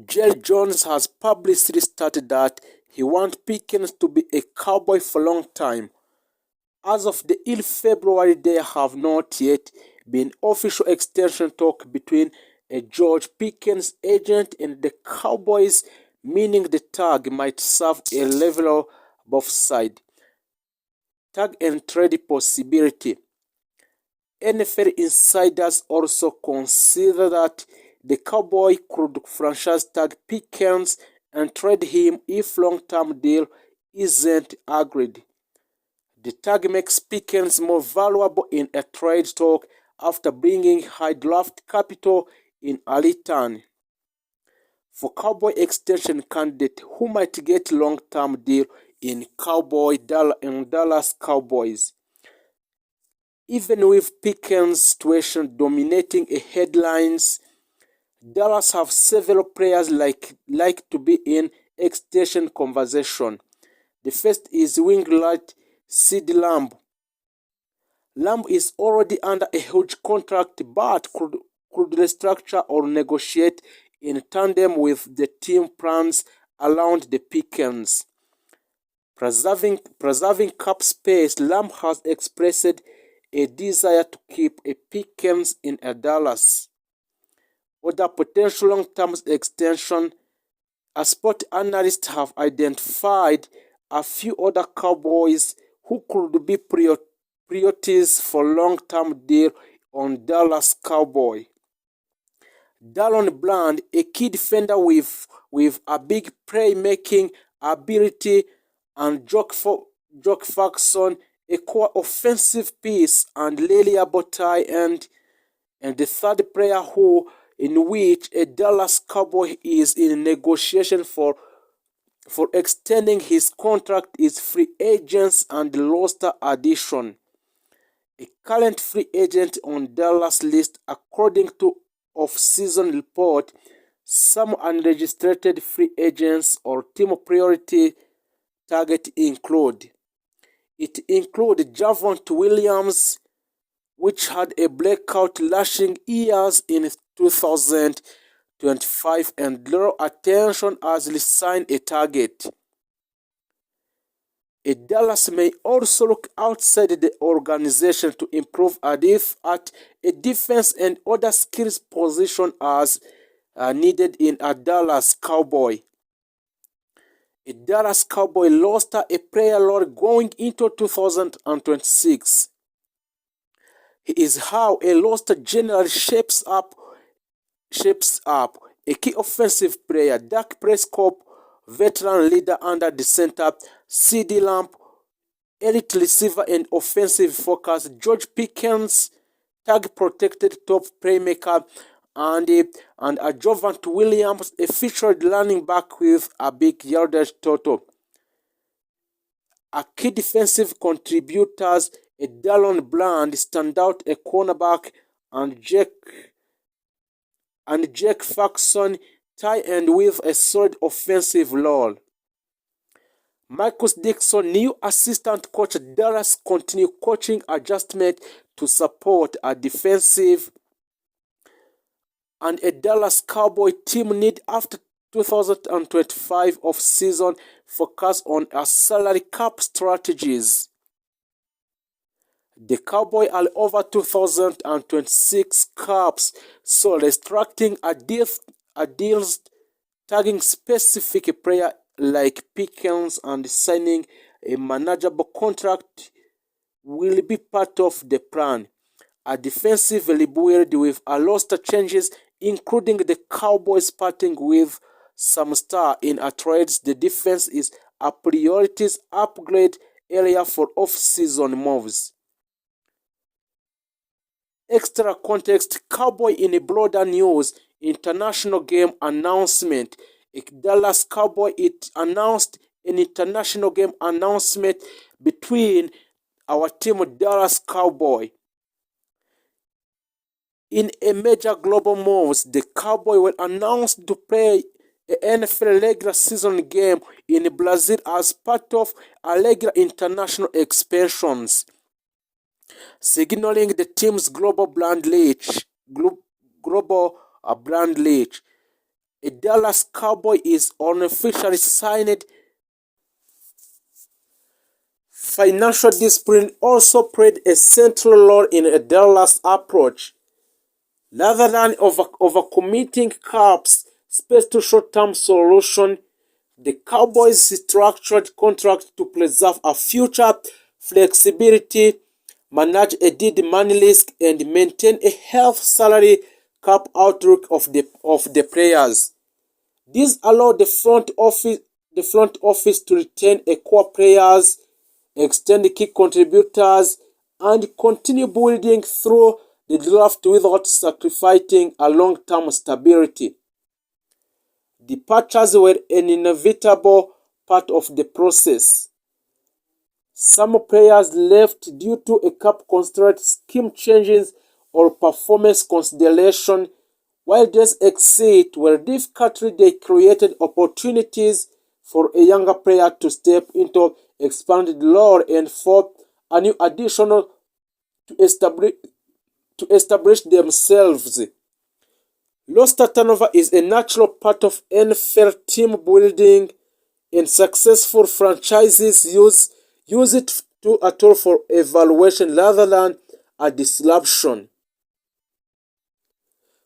Jerry Jones has publicly stated that he wants Pickens to be a Cowboy for a long time. As of the early February, there have not yet been official extension talk between a George Pickens agent and the Cowboys, meaning the tag might serve a level of both sides. Tag and trade possibility. NFL insiders also consider that the Cowboys could franchise tag Pickens and trade him if long-term deal isn't agreed. The tag makes Pickens more valuable in a trade talk after bringing high draft capital in a return. For Cowboy extension candidate who might get long-term deal in Dallas Cowboys. Even with Pickens' situation dominating headlines, Dallas have several players like to be in extension conversation. The first is wing right CeeDee Lamb. Lamb is already under a huge contract but could restructure or negotiate in tandem with the team plans around the Pickens. Preserving cap space, Lamb has expressed a desire to keep a Pickens in Dallas. Other potential long-term extension, a sport analysts have identified a few other Cowboys who could be priorities for long-term deal on Dallas Cowboy. Dallon Bland, a key defender with a big playmaking ability, and Jock Faxon, a core offensive piece and reliable tight end, and the third player in which a Dallas Cowboy is in negotiation for extending his contract is free agents and roster addition. A current free agent on Dallas list according to off-season report, some unregistered free agents or team priority target include. It includes Javonte Williams, which had a breakout rushing years in 2025 and draw attention as he signed a target. Dallas may also look outside the organization to improve at a defense and other skills position as needed in a Dallas Cowboy. A Dallas Cowboy lost a player load going into 2026. He is how a roster generally shapes up. A key offensive player, Dak Prescott, veteran leader under the center, CeeDee Lamb, elite receiver and offensive focus, George Pickens, tag protected top playmaker, and a Javonte Williams, a featured running back with a big yardage total. A key defensive contributors, a Dallon Bland, standout a cornerback, and Jake Faxon, tight end with a solid offensive role. Marcus Dixon, new assistant coach at Dallas, continue coaching adjustment to support a defensive and a Dallas Cowboy team need after 2025 off-season focus on a salary cap strategies. The Cowboys are over 2026 caps, so restricting a deals tagging specific player like Pickens and signing a manageable contract will be part of the plan. A defensive rebuild with a roster changes, including the Cowboys parting with some star in a trades. The defense is a priorities upgrade area for off-season moves. Extra context, Cowboy in a broader news, international game announcement. Dallas Cowboy, it announced an international game announcement between our team Dallas Cowboy. In a major global moves, the Cowboy will announce to play an NFL regular season game in Brazil as part of a regular international expansions, signaling the team's global brand reach. a Dallas Cowboy is unofficially signed. Financial discipline also played a central role in a Dallas approach. Rather than overcommitting caps space to short-term solution, the Cowboys structured contract to preserve a future flexibility, manage a dead money risk, and maintain a healthy salary cap outlook of the players. This allowed the front office to retain a core players, extend key contributors, and continue building through the draft without sacrificing a long-term stability. Departures were an inevitable part of the process. Some players left due to a cap constraint, scheme changes, or performance consideration, while these exits were difficult. They created opportunities for a younger player to step into expanded role and for a new additional to establish themselves. Roster turnover is a natural part of NFL team building, and successful franchises use it to a tool for evaluation rather than a disruption.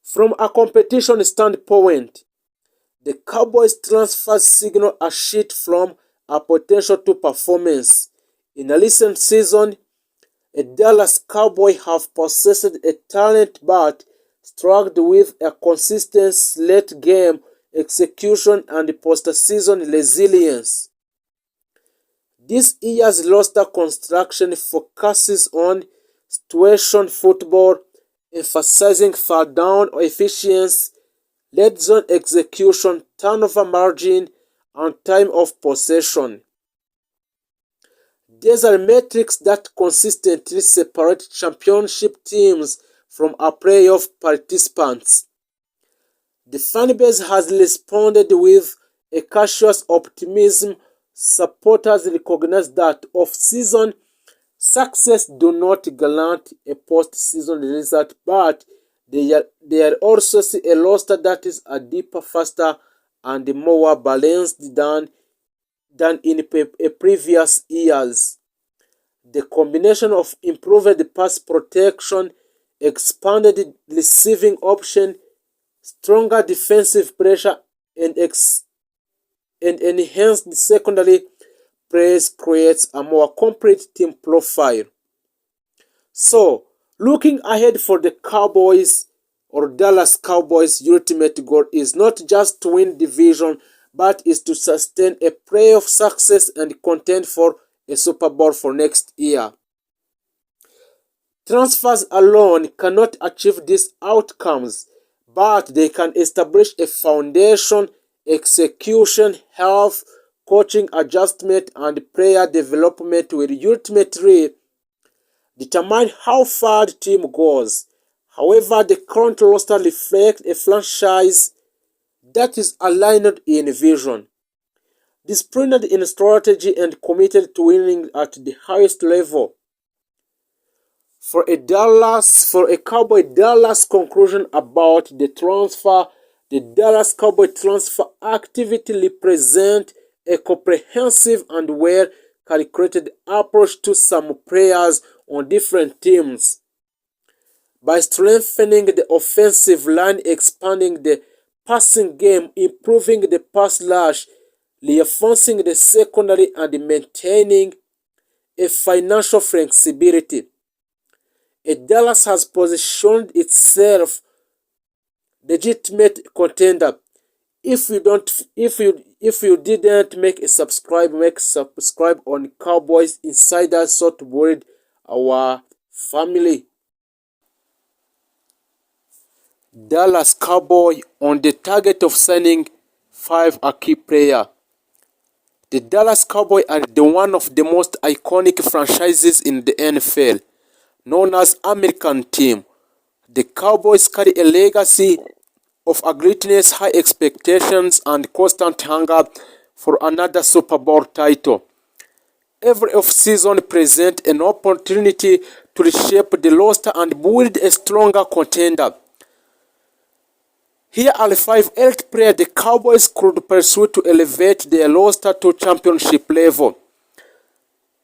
From a competition standpoint, the Cowboys transfer signal a shift from a potential to performance. In a recent season, a Dallas Cowboy have possessed a talent but struggled with a consistent late game execution and postseason resilience. This year's roster construction focuses on situation football, emphasizing third down efficiency, red zone execution, turnover margin, and time of possession. These are metrics that consistently separate championship teams from a playoff participants. The fanbase has responded with a cautious optimism. Supporters recognize that off-season success do not guarantee a post-season result, but they are also see a roster that is a deeper, faster, and more balanced than in previous years. The combination of improved pass protection, expanded receiving option, stronger defensive pressure, and enhanced secondary plays creates a more complete team profile. So, looking ahead for the Cowboys or Dallas Cowboys' ultimate goal is not just to win division, but is to sustain a playoff success and contend for a Super Bowl for next year. Transfers alone cannot achieve these outcomes, but they can establish a foundation. Execution, health, coaching adjustment, and player development will ultimately determine how far the team goes. However, the current roster reflects a franchise that is aligned in vision, disciplined in strategy, and committed to winning at the highest level. For a Cowboy Dallas conclusion about the transfer, the Dallas Cowboy transfer activity represents a comprehensive and well-calculated approach to some players on different teams. By strengthening the offensive line, expanding the passing game, improving the pass rush, reinforcing the secondary, and maintaining a financial flexibility, Dallas has positioned itself legitimate contender. If you didn't make subscribe on Cowboys Insider so to build our family. Dallas Cowboy on the target of signing 5 key player. The Dallas Cowboys are one of the most iconic franchises in the NFL, known as American team. The Cowboys carry a legacy of greatness, high expectations, and constant hunger for another Super Bowl title. Every offseason presents an opportunity to reshape the roster and build a stronger contender. Here are the 5 elite players the Cowboys could pursue to elevate their roster to championship level.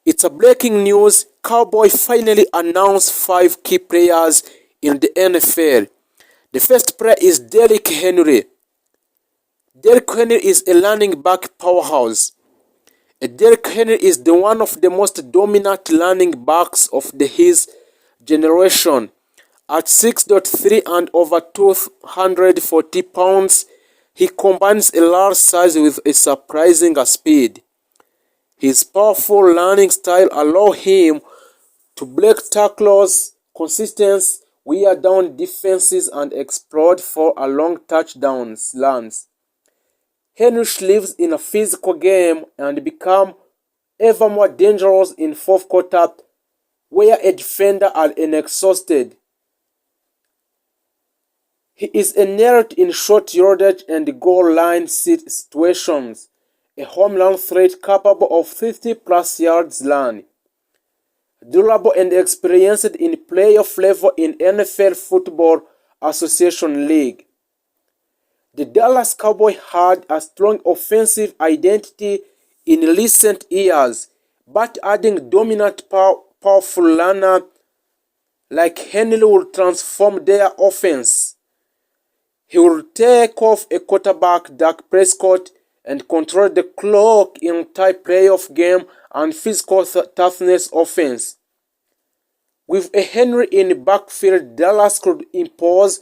It's a breaking news. Cowboys finally announced 5 key players in the NFL. The first player is Derrick Henry. Derrick Henry is a running back powerhouse. Derrick Henry is one of the most dominant running backs of his generation. At 6'3" and over 240 pounds, he combines a large size with a surprising speed. His powerful running style allows him to break tackles, consistence, wear down defenses, and explode for a long touchdowns runs. Henry lives in a physical game and becomes ever more dangerous in fourth quarter, where a defender are exhausted. He is a nailed in short yardage and goal line situations, a home run threat capable of 50-plus yards run. Durable and experienced in playoff level in NFL Football Association League. The Dallas Cowboys had a strong offensive identity in recent years, but adding dominant powerful runner like Henry will transform their offense. He will take off a quarterback, Dak Prescott, and control the clock in tight playoff game and physical toughness offense. With a Henry in the backfield, Dallas could impose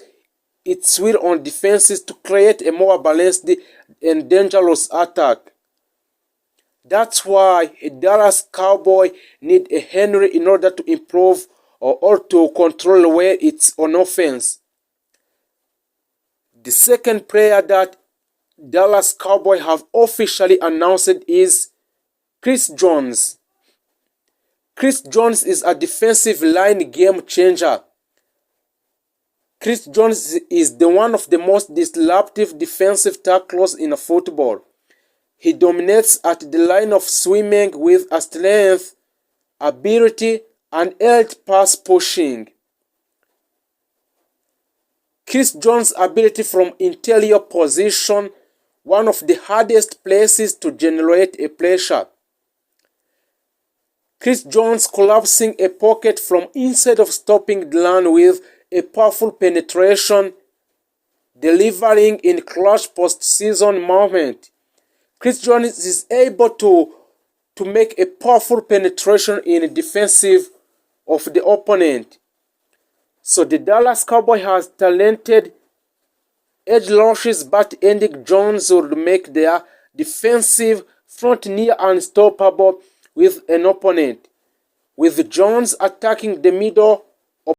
its will on defenses to create a more balanced and dangerous attack. That's why a Dallas Cowboy need a Henry in order to improve or to control where it's on offense. The second player that Dallas Cowboys have officially announced is Chris Jones. Chris Jones is a defensive line game changer. Chris Jones is one of the most disruptive defensive tackles in football. He dominates at the line of swimming with a strength, ability, and elite pass pushing. Chris Jones' ability from interior position, one of the hardest places to generate a pressure. Chris Jones collapsing a pocket from inside of stopping the run with a powerful penetration, delivering in clutch postseason moment. Chris Jones is able to make a powerful penetration in defensive of the opponent. So the Dallas Cowboys has talented edge rushes, but ending Jones would make their defensive front near unstoppable with an opponent. With Jones attacking the middle,